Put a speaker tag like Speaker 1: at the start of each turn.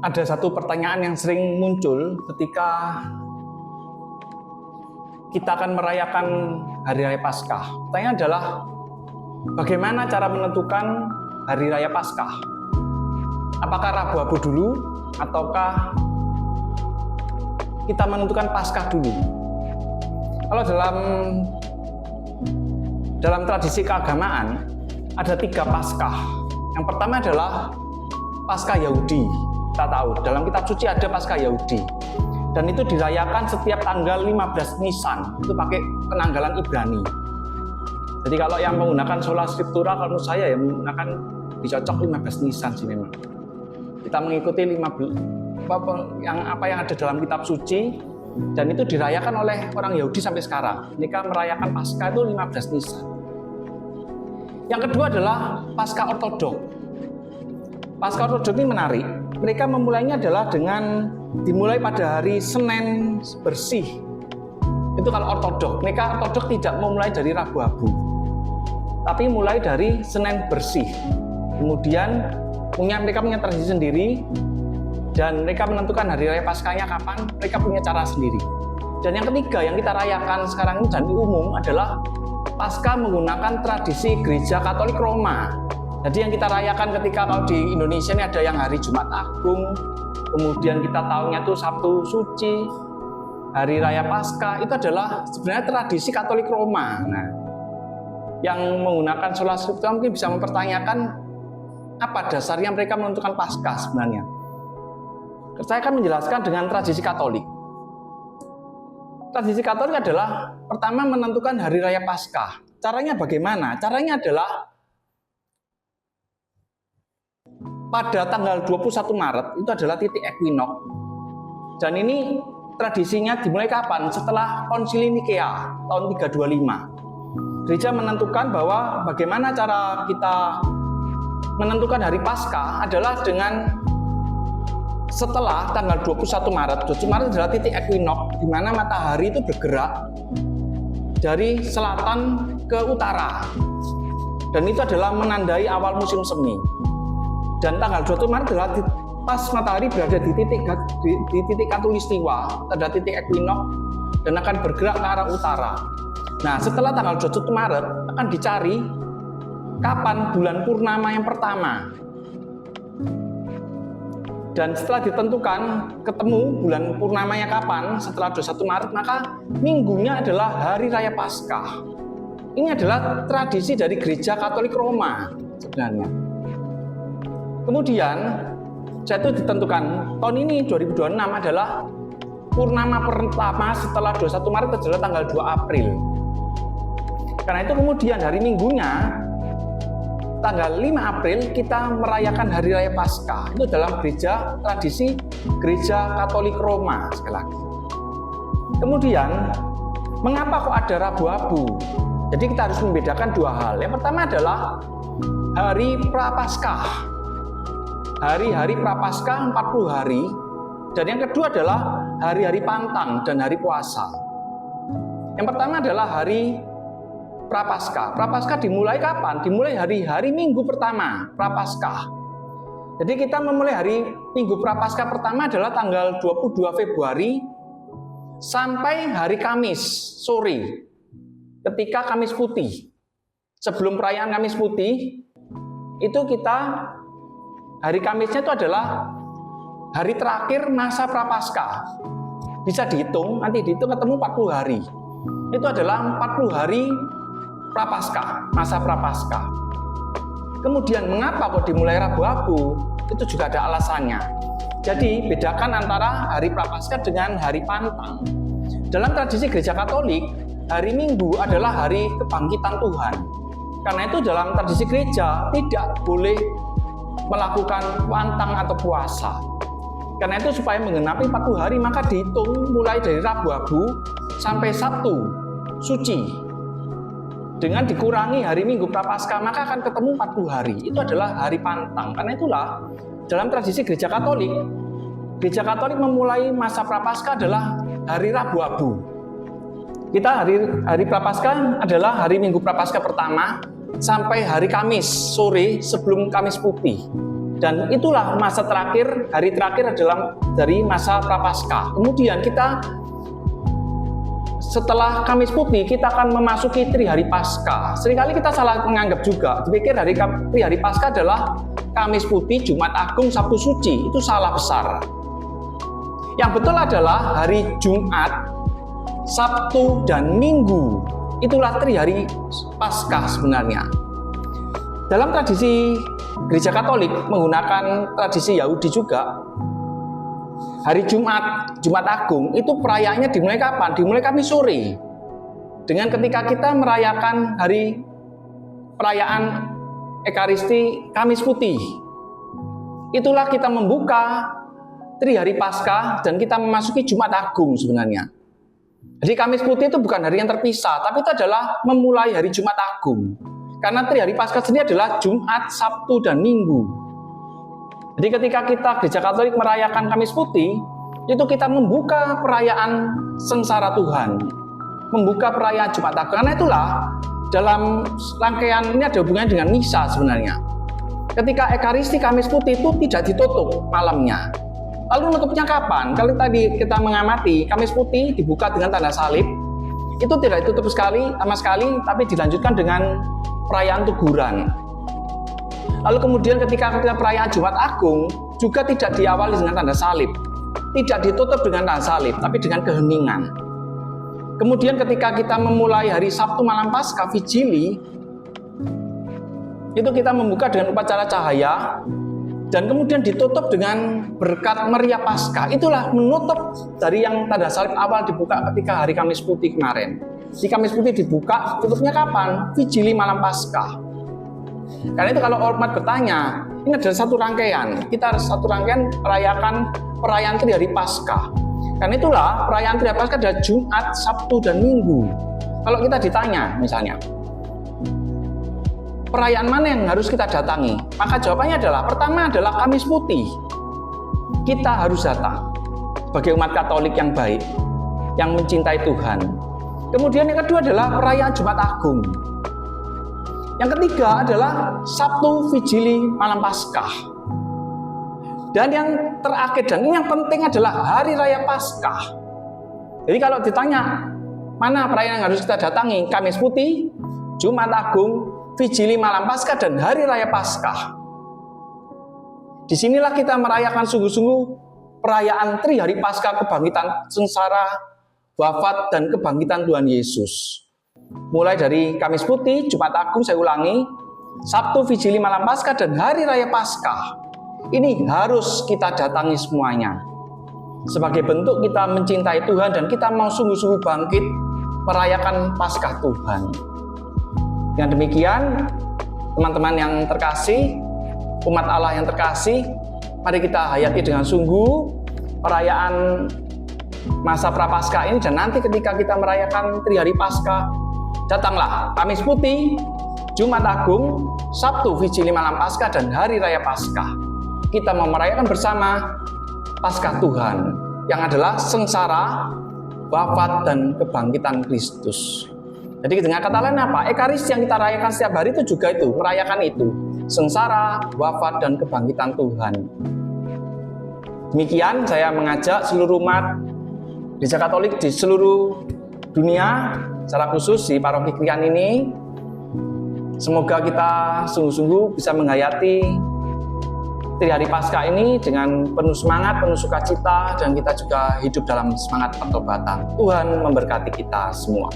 Speaker 1: Ada satu pertanyaan yang sering muncul ketika kita akan merayakan Hari Raya Paskah. Pertanyaan adalah, bagaimana cara menentukan Hari Raya Paskah? Apakah Rabu Abu dulu, ataukah kita menentukan Paskah dulu? Kalau dalam tradisi keagamaan, ada 3 Paskah. Yang pertama adalah Paskah Yahudi. Kita tahu, dalam kitab suci ada Paskah Yahudi. Dan itu dirayakan setiap tanggal 15 Nisan. Itu pakai penanggalan Ibrani. Jadi kalau yang menggunakan sola scriptura, kalau menurut saya ya menggunakan dicocok 15 Nisan sih memang. Kita mengikuti apa yang ada dalam kitab suci, dan itu dirayakan oleh orang Yahudi sampai sekarang. Mereka merayakan Paskah itu 15 Nisan. Yang kedua adalah Paskah Ortodok. Paskah Ortodok ini menarik. Mereka memulainya adalah dimulai pada hari Senin bersih. Itu kalau Ortodok. Mereka Ortodok tidak memulai dari Rabu Abu, tapi mulai dari Senin bersih. Kemudian mereka punya tradisi sendiri, dan mereka menentukan hari raya Paskahnya kapan. Mereka punya cara sendiri. Dan yang ketiga yang kita rayakan sekarang ini dan umum adalah Paskah menggunakan tradisi Gereja Katolik Roma. Jadi yang kita rayakan ketika kalau di Indonesia ini ada yang hari Jumat Agung, kemudian kita tahunya itu Sabtu Suci, Hari Raya Paskah, itu adalah sebenarnya tradisi Katolik Roma. Nah, yang menggunakan sola scriptura mungkin bisa mempertanyakan apa dasarnya mereka menentukan Paskah sebenarnya. Saya akan menjelaskan dengan tradisi Katolik. Tradisi Katolik adalah pertama menentukan Hari Raya Paskah. Caranya bagaimana? Caranya adalah pada tanggal 21 Maret itu adalah titik equinox. Dan ini tradisinya dimulai kapan? Setelah Konsili Nikea tahun 325. Gereja menentukan bahwa bagaimana cara kita menentukan hari Paskah adalah dengan setelah tanggal 21 Maret. 21 Maret adalah titik equinox di mana matahari itu bergerak dari selatan ke utara. Dan itu adalah menandai awal musim semi. Dan tanggal 21 Maret adalah pas matahari berada di titik khatulistiwa, ada titik equinox, dan akan bergerak ke arah utara. Nah, setelah tanggal 21 Maret akan dicari kapan bulan purnama yang pertama. Dan setelah ditentukan ketemu bulan purnamanya kapan, setelah 21 Maret, maka minggunya adalah Hari Raya Paskah. Ini adalah tradisi dari Gereja Katolik Roma sebenarnya. Kemudian, itu ditentukan tahun ini 2026 adalah purnama pertama setelah 21 Maret adalah tanggal 2 April. Karena itu kemudian hari minggunya tanggal 5 April kita merayakan Hari Raya Paskah. Itu dalam tradisi Gereja Katolik Roma sekali lagi. Kemudian, mengapa kok ada Rabu Abu? Jadi kita harus membedakan 2 hal. Yang pertama adalah Hari Prapaskah. Hari-hari Prapaskah 40 hari, dan yang kedua adalah hari-hari pantang dan hari puasa. Yang pertama adalah hari Prapaskah. Prapaskah dimulai kapan? Dimulai hari Minggu pertama Prapaskah. Jadi kita memulai hari Minggu Prapaskah pertama adalah tanggal 22 Februari sampai hari Kamis sore, ketika Kamis Putih. Sebelum perayaan Kamis Putih, itu hari Kamisnya itu adalah hari terakhir masa Prapaskah. Bisa dihitung, nanti dihitung ketemu 40 hari. Itu adalah 40 hari Prapaskah, masa Prapaskah. Kemudian mengapa kok dimulai Rabu Abu? Itu juga ada alasannya. Jadi bedakan antara hari Prapaskah dengan hari pantang. Dalam tradisi Gereja Katolik, hari Minggu adalah hari kebangkitan Tuhan. Karena itu dalam tradisi gereja tidak boleh melakukan pantang atau puasa. Karena itu supaya menggenapi 40 hari maka dihitung mulai dari Rabu Abu sampai Sabtu Suci. Dengan dikurangi hari Minggu Prapaskah maka akan ketemu 40 hari. Itu adalah hari pantang. Karena itulah dalam tradisi Gereja Katolik memulai masa Prapaskah adalah hari Rabu Abu. Kita hari Prapaskah adalah hari Minggu Prapaskah pertama sampai hari Kamis sore sebelum Kamis Putih. Dan itulah masa terakhir, hari terakhir adalah dari masa Prapaskah. Kemudian kita setelah Kamis Putih, kita akan memasuki Trihari Paskah. Seringkali kita salah menganggap juga, dipikir Trihari Paskah adalah Kamis Putih, Jumat Agung, Sabtu Suci. Itu salah besar. Yang betul adalah hari Jumat, Sabtu, dan Minggu. Itulah Trihari Paskah sebenarnya. Dalam tradisi Gereja Katolik menggunakan tradisi Yahudi juga, hari Jumat Agung itu perayaannya dimulai kapan? Dimulai Kamis sore. Dengan ketika kita merayakan hari perayaan Ekaristi Kamis Putih. Itulah kita membuka Trihari Paskah dan kita memasuki Jumat Agung sebenarnya. Jadi Kamis Putih itu bukan hari yang terpisah, tapi itu adalah memulai hari Jumat Agung. Karena Trihari Paskah sendiri adalah Jumat, Sabtu, dan Minggu. Jadi ketika kita Gereja Katolik merayakan Kamis Putih, itu kita membuka perayaan sengsara Tuhan, membuka perayaan Jumat Agung. Karena itulah dalam rangkaian ini ada hubungannya dengan misa sebenarnya. Ketika Ekaristi Kamis Putih itu tidak ditutup malamnya. Lalu nutupnya kapan? Kalau tadi kita mengamati Kamis Putih dibuka dengan tanda salib, itu tidak ditutup sama sekali, tapi dilanjutkan dengan perayaan teguran. Lalu kemudian ketika perayaan Jumat Agung juga tidak diawali dengan tanda salib, tidak ditutup dengan tanda salib, tapi dengan keheningan. Kemudian ketika kita memulai hari Sabtu malam Paskah, Vigili, itu kita membuka dengan upacara cahaya, dan kemudian ditutup dengan berkat meriah Paskah. Itulah menutup dari yang tanda salib awal dibuka ketika hari Kamis Putih kemarin. Di Kamis Putih dibuka, tutupnya kapan? Vigili malam Paskah. Karena itu kalau umat bertanya, ini adalah satu rangkaian. Kita harus satu rangkaian merayakan perayaan Trihari Paskah. Karena itulah perayaan Trihari Paskah adalah Jumat, Sabtu, dan Minggu. Kalau kita ditanya misalnya, perayaan mana yang harus kita datangi? Maka jawabannya adalah, pertama adalah Kamis Putih. Kita harus datang sebagai umat Katolik yang baik, yang mencintai Tuhan. Kemudian yang kedua adalah perayaan Jumat Agung. Yang ketiga adalah Sabtu Vigili malam Paskah. Dan yang terakhir dan ini yang penting adalah Hari Raya Paskah. Jadi kalau ditanya mana perayaan yang harus kita datangi? Kamis Putih, Jumat Agung, Vigili malam Paskah, dan Hari Raya Paskah. Disinilah kita merayakan sungguh-sungguh perayaan Trihari Paskah, kebangkitan sengsara, wafat, dan kebangkitan Tuhan Yesus. Mulai dari Kamis Putih, Jumat Agung, saya ulangi, Sabtu, Vigili malam Paskah, dan Hari Raya Paskah. Ini harus kita datangi semuanya. Sebagai bentuk kita mencintai Tuhan dan kita mau sungguh-sungguh bangkit merayakan Paskah Tuhan. Dengan demikian, teman-teman yang terkasih, umat Allah yang terkasih, mari kita hayati dengan sungguh perayaan masa Prapaskah ini, dan nanti ketika kita merayakan Trihari Paskah, datanglah Kamis Putih, Jumat Agung, Sabtu Vigili malam Paskah, dan Hari Raya Paskah. Kita mau merayakan bersama Paskah Tuhan yang adalah sengsara, wafat, dan kebangkitan Kristus. Jadi dengan kata lain apa? Ekaristi yang kita rayakan setiap hari itu juga itu, merayakan itu. Sengsara, wafat, dan kebangkitan Tuhan. Demikian saya mengajak seluruh umat Gereja Katolik di seluruh dunia, secara khusus di Paroki Krian ini, semoga kita sungguh-sungguh bisa menghayati Trihari Paskah ini dengan penuh semangat, penuh sukacita, dan kita juga hidup dalam semangat pertobatan. Tuhan memberkati kita semua.